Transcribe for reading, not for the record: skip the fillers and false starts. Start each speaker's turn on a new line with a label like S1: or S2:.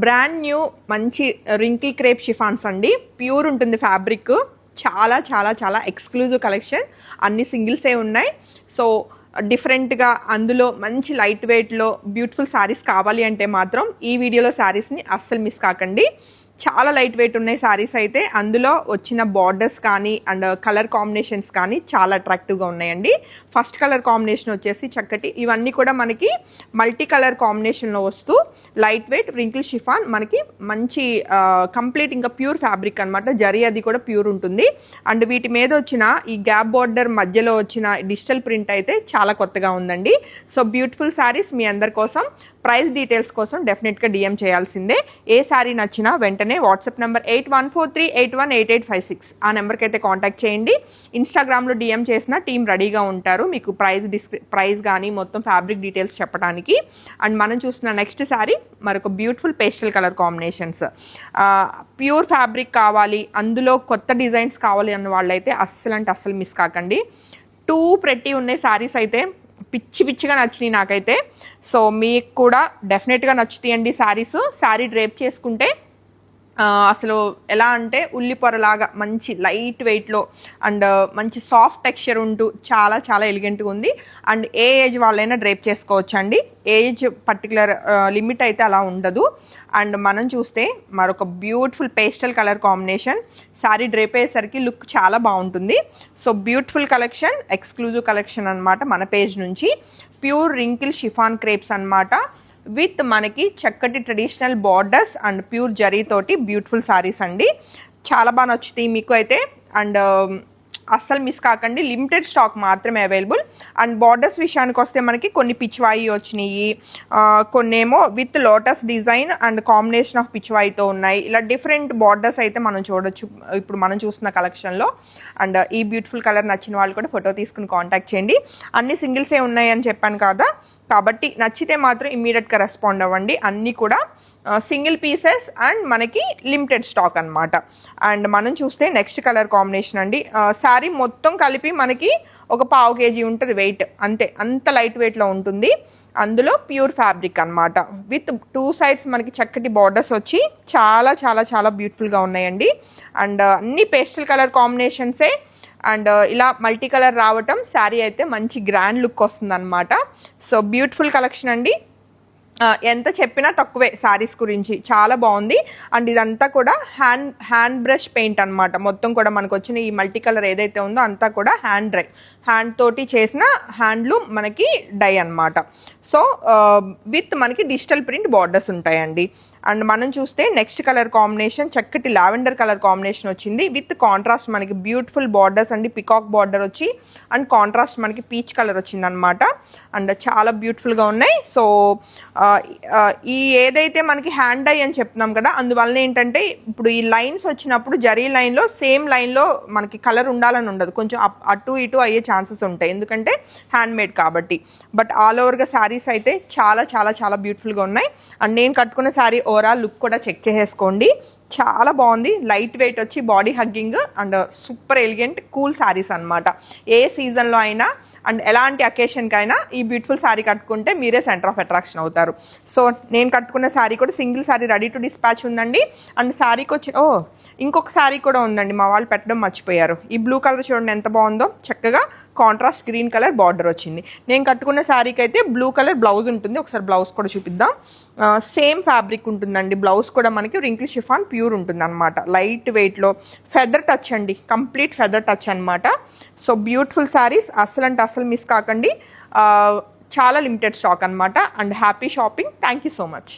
S1: Brand new మంచి wrinkle crepe chiffons అండి. Pure ఉంటుంది ఫ్యాబ్రిక్. చాలా చాలా చాలా ఎక్స్క్లూజివ్ కలెక్షన్. అన్ని సింగిల్సే ఉన్నాయి. సో డిఫరెంట్గా అందులో మంచి లైట్ వెయిట్లో బ్యూటిఫుల్ శారీస్ కావాలి అంటే మాత్రం ఈ వీడియోలో శారీస్ని అస్సలు మిస్ కాకండి. చాలా లైట్ వెయిట్ ఉన్నాయి శారీస్ అయితే. అందులో వచ్చిన బార్డర్స్ కానీ అండ్ కలర్ కాంబినేషన్స్ కానీ చాలా అట్రాక్టివ్గా ఉన్నాయండి. ఫస్ట్ కలర్ కాంబినేషన్ వచ్చేసి చక్కటి, ఇవన్నీ కూడా మనకి మల్టీ కలర్ కాంబినేషన్లో వస్తూ లైట్ వెయిట్ రింకిల్ షిఫాన్, మనకి మంచి కంప్లీట్ ఇంకా ప్యూర్ ఫ్యాబ్రిక్ అనమాట. జరీ అది కూడా ప్యూర్ ఉంటుంది. అండ్ వీటి మీద వచ్చిన ఈ గ్యాప్ బార్డర్ మధ్యలో వచ్చిన డిజిటల్ ప్రింట్ అయితే చాలా కొత్తగా ఉందండి. సో బ్యూటిఫుల్ శారీస్ మీ అందరి కోసం. ప్రైస్ డీటెయిల్స్ కోసం డెఫినెట్గా డిఎం చేయాల్సిందే. ఏ శారీ నచ్చినా వెంటనే వాట్సాప్ నెంబర్ 8143818856 ఆ నెంబర్కి అయితే కాంటాక్ట్ చేయండి. ఇన్స్టాగ్రామ్లో డిఎం చేసిన టీం రెడీగా ఉంటారు మీకు ప్రైస్ కానీ మొత్తం ఫ్యాబ్రిక్ డీటెయిల్స్ చెప్పడానికి. అండ్ మనం చూస్తున్న నెక్స్ట్ శారీ మరొక beautiful pastel colour combinations. Pure fabric కావాలి, అందులో కొత్త డిజైన్స్ కావాలి అన్న వాళ్ళైతే అస్సలు మిస్ కాకండి. టూ ప్రెట్టి ఉన్నాయి శారీస్ అయితే. పిచ్చిగా నచ్చినాయి నాకైతే. సో మీకు కూడా డెఫినెట్గా నచ్చుతాయండి శారీస్. శారీ డ్రేప్ చేసుకుంటే అసలు ఎలా అంటే ఉల్లి పొరలాగా మంచి లైట్ వెయిట్లో అండ్ మంచి సాఫ్ట్ టెక్స్చర్ ఉంటూ చాలా చాలా ఎలిగెంట్గా ఉంది. అండ్ ఏ ఏజ్ వాళ్ళైనా డ్రేప్ చేసుకోవచ్చు అండి. ఏజ్ పర్టికులర్ లిమిట్ అయితే అలా ఉండదు. అండ్ మనం చూస్తే మరొక beautiful pastel colour combination. Sari drape అయ్యేసరికి లుక్ చాలా బాగుంటుంది. So beautiful collection, exclusive collection అనమాట మన పేజ్ నుంచి. ప్యూర్ రింకిల్ షిఫాన్ క్రేప్స్ అనమాట. విత్ మనకి చక్కటి ట్రెడిషనల్ బార్డర్స్ అండ్ ప్యూర్ జరీతోటి బ్యూటిఫుల్ శారీస్ అండి. చాలా బాగా నచ్చుతాయి మీకు అయితే. అండ్ అస్సలు మిస్ కాకండి. లిమిటెడ్ స్టాక్ మాత్రమే అవైలబుల్. అండ్ బార్డర్స్ విషయానికి వస్తే మనకి కొన్ని పిచ్వాయి వచ్చినాయి, కొన్నేమో with lotus design and combination of పిచ్వాయితో ఉన్నాయి. ఇలా డిఫరెంట్ బార్డర్స్ అయితే మనం చూడొచ్చు ఇప్పుడు మనం చూస్తున్న కలెక్షన్లో. అండ్ ఈ బ్యూటిఫుల్ కలర్ నచ్చిన వాళ్ళు కూడా ఫోటో తీసుకుని కాంటాక్ట్ చేయండి. అన్ని సింగిల్సే ఉన్నాయి అని చెప్పాను కదా, కాబట్టి నచ్చితే మాత్రం ఇమ్మీడియట్గా రెస్పాండ్ అవ్వండి. అన్నీ కూడా సింగిల్ పీసెస్ అండ్ మనకి లిమిటెడ్ స్టాక్ అనమాట. అండ్ మనం చూస్తే నెక్స్ట్ కలర్ కాంబినేషన్ అండి. శారీ మొత్తం కలిపి మనకి ఒక 1/2 kg ఉంటుంది వెయిట్, అంతే. అంత లైట్ వెయిట్లో ఉంటుంది. అందులో ప్యూర్ ఫ్యాబ్రిక్ అనమాట. విత్ 2 sides మనకి చక్కటి బార్డర్స్ వచ్చి చాలా చాలా చాలా బ్యూటిఫుల్గా ఉన్నాయండి. అండ్ అన్ని పేస్టల్ కలర్ కాంబినేషన్సే. అండ్ ఇలా మల్టీ కలర్ రావటం శారీ అయితే మంచి గ్రాండ్ లుక్ వస్తుంది అనమాట. సో బ్యూటిఫుల్ కలెక్షన్ అండి. ఎంత చెప్పినా తక్కువే శారీస్ గురించి. చాలా బాగుంది. అండ్ ఇదంతా కూడా హ్యాండ్ బ్రష్ పెయింట్ అనమాట. మొత్తం కూడా మనకు వచ్చిన ఈ మల్టీ కలర్ ఏదైతే ఉందో అంతా కూడా హ్యాండ్ తోటి చేసిన హ్యాండ్లూమ్ మనకి డై అనమాట. సో విత్ మనకి డిజిటల్ ప్రింట్ బార్డర్స్ ఉంటాయండి. అండ్ మనం చూస్తే నెక్స్ట్ కలర్ కాంబినేషన్ చక్కటి లావెండర్ కలర్ కాంబినేషన్ వచ్చింది. విత్ కాంట్రాస్ట్ మనకి బ్యూటిఫుల్ బార్డర్స్ అండి. పికాక్ బార్డర్ వచ్చి అండ్ కాంట్రాస్ట్ మనకి పీచ్ కలర్ వచ్చింది అనమాట. అండ్ చాలా బ్యూటిఫుల్గా ఉన్నాయి. సో ఈ ఏదైతే మనకి హ్యాండ్ డై అని చెప్తున్నాం కదా, అందువల్ల ఏంటంటే ఇప్పుడు ఈ లైన్స్ వచ్చినప్పుడు జరీ లైన్లో సేమ్ లైన్లో మనకి కలర్ ఉండాలని ఉండదు, కొంచెం అటు ఇటు అయ్యే ఛాన్సెస్ ఉంటాయి, ఎందుకంటే హ్యాండ్ మేడ్ కాబట్టి. బట్ ఆల్ ఓవర్గా శారీస్ అయితే చాలా చాలా చాలా బ్యూటిఫుల్గా ఉన్నాయి. అండ్ నేను కట్టుకున్న శారీ ఓవరాల్ లుక్ కూడా చెక్ చేసేసుకోండి. చాలా బాగుంది. లైట్ వెయిట్ వచ్చి body hugging and super elegant cool saris అనమాట. ఏ సీజన్లో అయినా అండ్ ఎలాంటి అకేషన్కైనా ఈ బ్యూటిఫుల్ శారీ కట్టుకుంటే మీరే సెంటర్ ఆఫ్ అట్రాక్షన్ అవుతారు. సో నేను కట్టుకున్న శారీ కూడా single sari ready to dispatch ఉందండి. అండ్ శారీకి వచ్చి ఇంకొక శారీ కూడా ఉందండి, మా వాళ్ళు పెట్టడం మర్చిపోయారు. ఈ బ్లూ కలర్ చూడండి ఎంత బాగుందో. చక్కగా కాంట్రాస్ట్ గ్రీన్ కలర్ బార్డర్ వచ్చింది. నేను కట్టుకున్న శారీకి అయితే బ్లూ కలర్ బ్లౌజ్ ఉంటుంది. ఒకసారి బ్లౌజ్ కూడా చూపిద్దాం. సేమ్ ఫ్యాబ్రిక్ ఉంటుందండి. బ్లౌజ్ కూడా మనకి రింకిల్ షిఫాన్ ప్యూర్ ఉంటుంది అనమాట. లైట్ వెయిట్లో ఫెదర్ టచ్ అండి, కంప్లీట్ ఫెదర్ టచ్ అనమాట. సో బ్యూటిఫుల్ శారీస్ అస్సలు మిస్ కాకండి. చాలా లిమిటెడ్ స్టాక్ అనమాట. And happy shopping. Thank you so much.